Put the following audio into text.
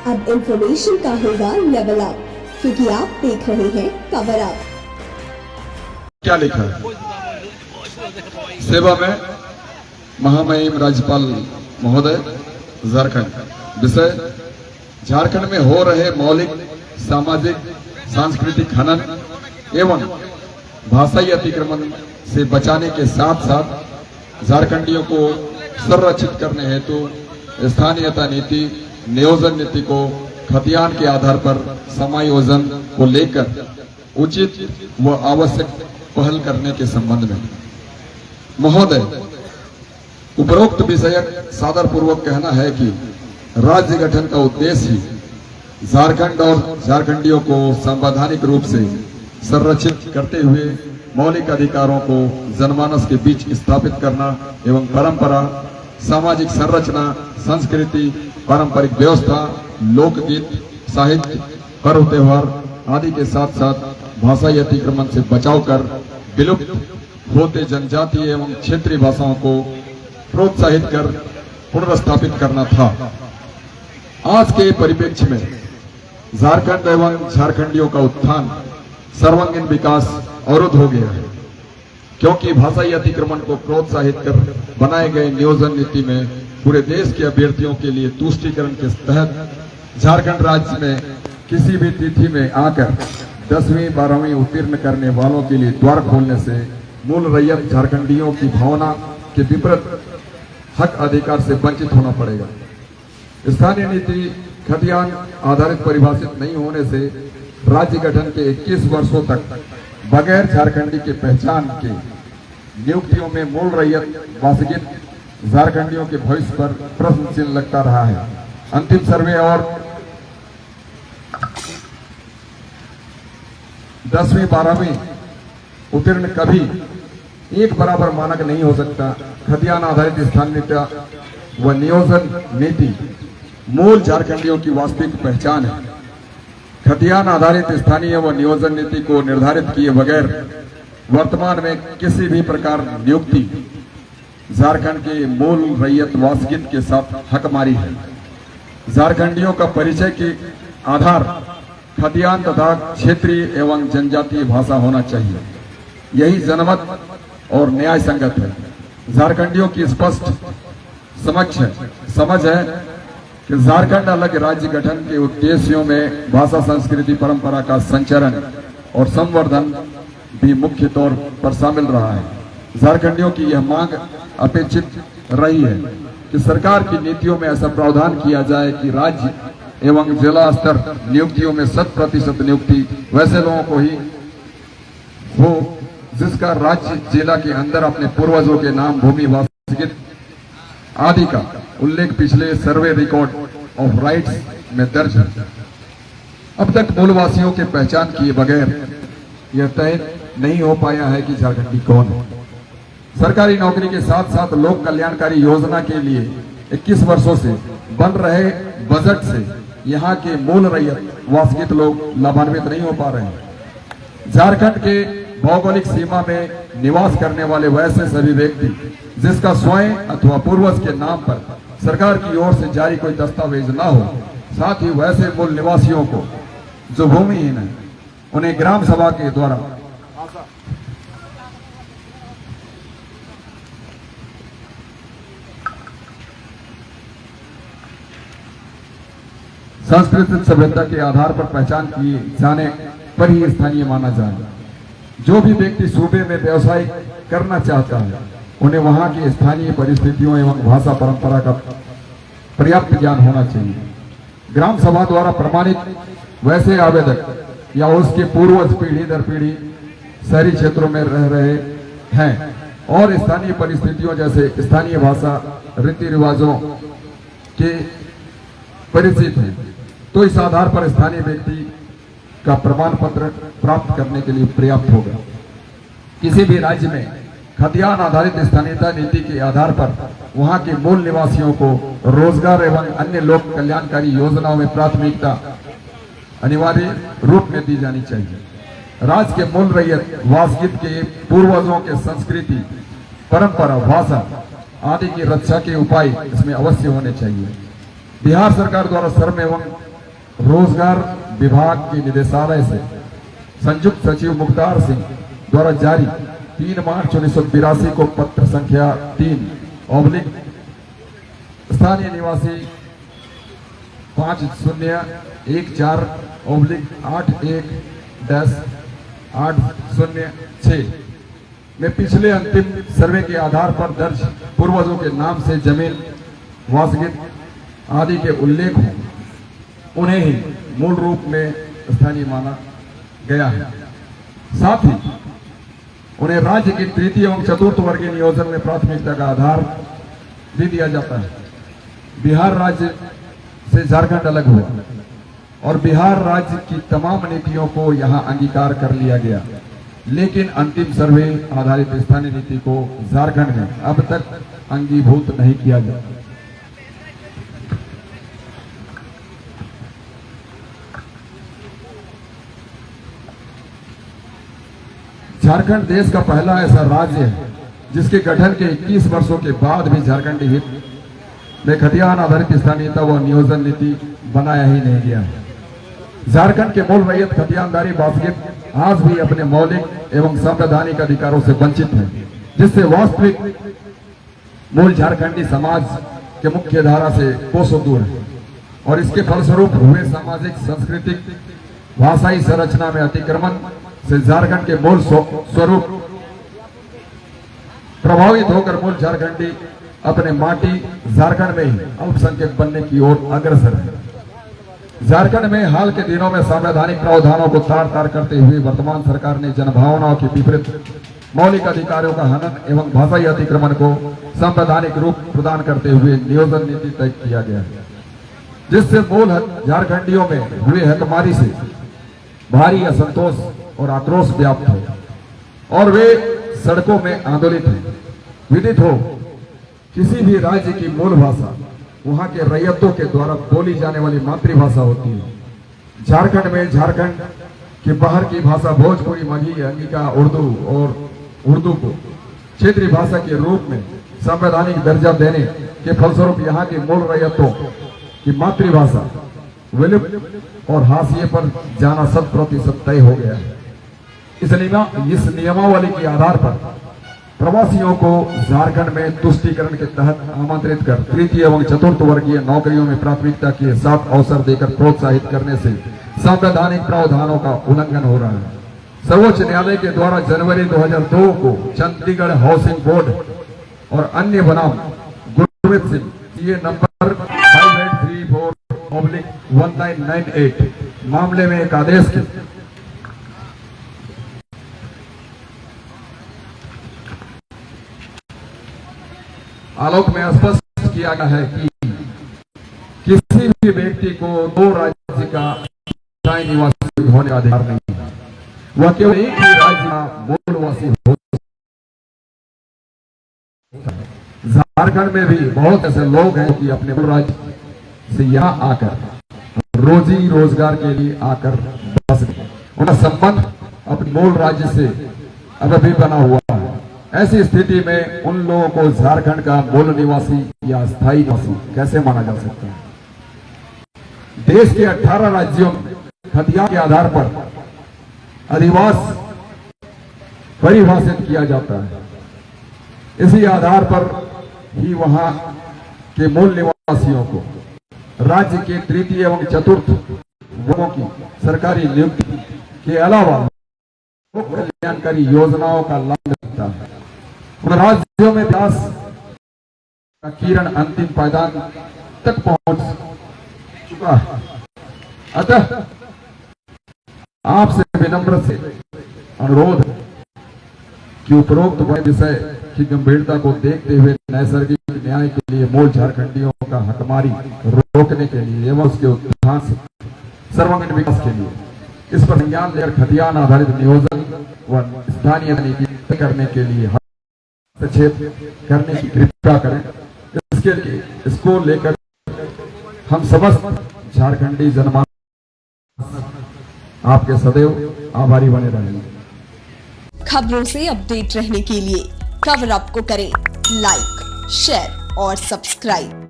अब इंफॉर्मेशन का होगा लेवल अप, क्योंकि आप देख रहे हैं कवर अप। क्या लिखा है? सेवा में महामहिम राज्यपाल महोदय झारखंड। विषय झारखंड में हो रहे मौलिक सामाजिक सांस्कृतिक हनन एवं भाषाई अतिक्रमण से बचाने के साथ साथ झारखंडियों को संरक्षित करने हेतु स्थानीयता नीति नियोजन नीति को खतियान के आधार पर समायोजन को लेकर उचित व आवश्यक पहल करने के संबंध में महोदय, उपरोक्त विषयक सादर पूर्वक कहना है कि राज्य गठन का उद्देश्य ही झारखंड और झारखंडियों को संवैधानिक रूप से संरक्षित करते हुए मौलिक अधिकारों को जनमानस के बीच स्थापित करना एवं परंपरा, सामाजिक संरचना, संस्कृति, पारंपरिक व्यवस्था, लोकगीत, साहित्य, पर्व त्योहार आदि के साथ साथ भाषाई अतिक्रमण से बचाव कर विलुप्त होते जनजातीय एवं क्षेत्रीय भाषाओं को प्रोत्साहित कर पुनर्स्थापित करना था। आज के परिप्रेक्ष्य में झारखंड एवं झारखंडियों का उत्थान सर्वांगीण विकास अवरुद्ध हो गया है, क्योंकि भाषाई अतिक्रमण को प्रोत्साहित कर बनाए गए नियोजन नीति में पूरे देश के अभ्यर्थियों के लिए तुष्टीकरण के तहत झारखंड राज्य में किसी भी तिथि में आकर 10वीं 12वीं उत्तीर्ण करने वालों के लिए द्वार खोलने से मूल रैयत झारखंडियों की भावना के विपरीत हक अधिकार से वंचित होना पड़ेगा। स्थानीय नीति खतियान आधारित परिभाषित नहीं होने से राज्य गठन के 21 वर्षों तक बगैर झारखंडी के पहचान के नियुक्तियों में मूल रैयत वासगीत झारखंडियों के भविष्य पर प्रश्न चिन्ह लगता रहा है। अंतिम सर्वे और 10वीं 12वीं उत्तीर्ण कभी एक बराबर मानक नहीं हो सकता। खतियान आधारित स्थानीयता व नियोजन नीति मूल झारखंडियों की वास्तविक पहचान है। खतियान आधारित स्थानीय व नियोजन नीति को निर्धारित किए बगैर वर्तमान में किसी भी प्रकार नियुक्ति झारखंड के मूल रैयत वासगीत के साथ हकमारी है। झारखंडियों का परिचय के आधार खतियान तथा क्षेत्रीय एवं जनजातीय भाषा होना चाहिए। यही जनमत और न्याय संगत है। झारखंडियों की स्पष्ट समझ है कि झारखंड अलग राज्य गठन के उद्देश्यों में भाषा, संस्कृति, परंपरा का संचरण और संवर्धन भी मुख्य तौर पर शामिल रहा है। झारखंडियों की यह मांग अपेक्षित रही है कि सरकार की नीतियों में ऐसा प्रावधान किया जाए कि राज्य एवं जिला स्तर नियुक्तियों में 100% नियुक्ति वैसे लोगों को ही हो जिसका राज्य जिला के अंदर अपने पूर्वजों के नाम, भूमि, वासगीत आदि का उल्लेख पिछले सर्वे रिकॉर्ड ऑफ राइट्स में दर्ज है। अब तक मूलवासियों के पहचान किए बगैर यह तय नहीं हो पाया है कि झारखंडी कौन है। सरकारी नौकरी के साथ साथ लोक कल्याणकारी योजना के लिए 21 वर्षों से बन रहे बजट से यहाँ के मूल रैयत वासगीत लोग लाभान्वित नहीं हो पा रहे हैं। झारखंड के भौगोलिक सीमा में निवास करने वाले वैसे सभी व्यक्ति जिसका स्वयं अथवा पूर्वज के नाम पर सरकार की ओर से जारी कोई दस्तावेज न हो, साथ ही वैसे मूल निवासियों को जो भूमिहीन है उन्हें ग्राम सभा के द्वारा सांस्कृतिक सभ्यता के आधार पर पहचान किए जाने पर ही स्थानीय माना जाए। जो भी व्यक्ति सूबे में व्यवसाय करना चाहता है उन्हें वहां की स्थानीय परिस्थितियों एवं भाषा परंपरा का पर्याप्त ज्ञान होना चाहिए। ग्राम सभा द्वारा प्रमाणित वैसे आवेदक या उसके पूर्वज पीढ़ी दर पीढ़ी शहरी क्षेत्रों में रह रहे हैं और स्थानीय परिस्थितियों जैसे स्थानीय भाषा, रीति रिवाजों के परिचित हैं, तो इस आधार पर स्थानीय व्यक्ति का प्रमाण पत्र प्राप्त करने के लिए पर्याप्त होगा। किसी भी राज्य में खतियान आधारित स्थानीयता नीति के आधार पर वहां के मूल निवासियों को रोजगार एवं अन्य लोक कल्याणकारी योजनाओं में प्राथमिकता अनिवार्य रूप में दी जानी चाहिए। राज्य के मूल रैयत वासगीत के पूर्वजों के संस्कृति, परंपरा, भाषा आदि की रक्षा के उपाय इसमें अवश्य होने चाहिए। बिहार सरकार द्वारा श्रम एवं रोजगार विभाग के निदेशालय से संयुक्त सचिव मुख्तार सिंह द्वारा जारी 3 मार्च 1982 को पत्र संख्या 3/, स्थानीय निवासी 5014/81-806 में पिछले अंतिम सर्वे के आधार पर दर्ज पूर्वजों के नाम से जमीन वासगित आदि के उल्लेख हो, उन्हें ही मूल रूप में स्थानीय माना गया है। साथ ही उन्हें राज्य की तृतीय एवं चतुर्थ वर्गीय नियोजन में प्राथमिकता का आधार भी दिया जाता है। बिहार राज्य से झारखंड अलग हुआ और बिहार राज्य की तमाम नीतियों को यहां अंगीकार कर लिया गया, लेकिन अंतिम सर्वे आधारित स्थानीय नीति को झारखंड में अब तक अंगीभूत नहीं किया गया। झारखंड देश का पहला ऐसा राज्य है जिसके गठन के 21 वर्षों के बाद भी झारखंडी हित में खतियान आधारित स्थानीयता व नियोजन नीति बनाया ही नहीं गया है। झारखंड के मूल रैयत खतियानदारी वासगित आज भी अपने मौलिक एवं संवैधानिक अधिकारों से वंचित है, जिससे वास्तविक मूल झारखंडी समाज के मुख्य धारा से कोसों दूर है और इसके फलस्वरूप हुए सामाजिक, सांस्कृतिक, भाषाई संरचना में अतिक्रमण से झारखंड के मूल स्वरूप प्रभावित होकर मूल झारखंडी अपने माटी झारखंड में ही अल्पसंख्यक बनने की ओर अग्रसर है। झारखंड में हाल के दिनों में संवैधानिक प्रावधानों को तार तार करते हुए वर्तमान सरकार ने जनभावनाओं के विपरीत मौलिक अधिकारों का हनन एवं भाषाई अतिक्रमण को संवैधानिक रूप प्रदान करते हुए नियोजन नीति तय किया गया है, जिससे मूल झारखंडियों में हुए हकमारी से भारी असंतोष और आक्रोश व्याप्त है और वे सड़कों में आंदोलित हैं। विदित हो, किसी भी राज्य की मूल भाषा वहां के रैयतों के द्वारा बोली जाने वाली मातृभाषा होती है। झारखंड में झारखंड के बाहर की भाषा भोजपुरी, मगही, अंगिका, उर्दू और उर्दू को क्षेत्रीय भाषा के रूप में संवैधानिक दर्जा देने के फलस्वरूप यहाँ की मूल रैयतों की मातृभाषा विलुप्त और हाशिए पर जाना 100% तय हो गया है। इस नियमावली के आधार पर प्रवासियों को झारखंड में तुष्टीकरण के तहत आमंत्रित कर तृतीय एवं चतुर्थ वर्गीय नौकरियों में प्राथमिकता के साथ अवसर देकर प्रोत्साहित करने से संवैधानिक प्रावधानों का उल्लंघन हो रहा है। सर्वोच्च न्यायालय के द्वारा जनवरी 2002 को चंडीगढ़ हाउसिंग बोर्ड और अन्य बनाम गुरमीत सिंह ये नंबर 5834/1998 मामले में एक आदेश की आलोक में स्पष्ट किया गया है कि किसी भी व्यक्ति को 2 राज्य का स्थायी निवासी होने का अधिकार नहीं है। वह केवल एक ही राज्य का मूलवासी हो सकता है। झारखंड में भी बहुत ऐसे लोग हैं कि अपने मूल राज्य से यहाँ आकर रोजी रोजगार के लिए आकर बस गए। उनका संबंध अपने मूल राज्य से अब भी बना हुआ है। ऐसी स्थिति में उन लोगों को झारखंड का मूल निवासी या स्थायी निवासी कैसे माना जा सकता है? देश के 18 राज्यों में खतियान के आधार पर अधिवास परिभाषित किया जाता है। इसी आधार पर ही वहां के मूल निवासियों को राज्य के तृतीय एवं चतुर्थ वर्गों की सरकारी नियुक्ति के अलावा कल्याणकारी योजनाओं का लाभ मिलता है। उन राज्यों में विकास का किरण अंतिम पायदान तक पहुंच चुका है। अतः आपसे विनम्र से अनुरोध है कि उपरोक्त विषय की गंभीरता को देखते हुए नैसर्गिक न्याय के लिए मूल झारखंडियों का हकमारी रोकने के लिए एवं उसके उत्थान से सर्वांगीण विकास के लिए इस पर संज्ञान लेकर खतियान आधारित नियोजन व स्थानीय नीति करने के लिए हस्तक्षेप करने की कृपा करें। इसके लिए इसको लेकर हम समस्त झारखंडी जनमानस आपके सदैव आभारी बने रहेंगे। खबरों से अपडेट रहने के लिए कवर अप को करें लाइक, शेयर और सब्सक्राइब।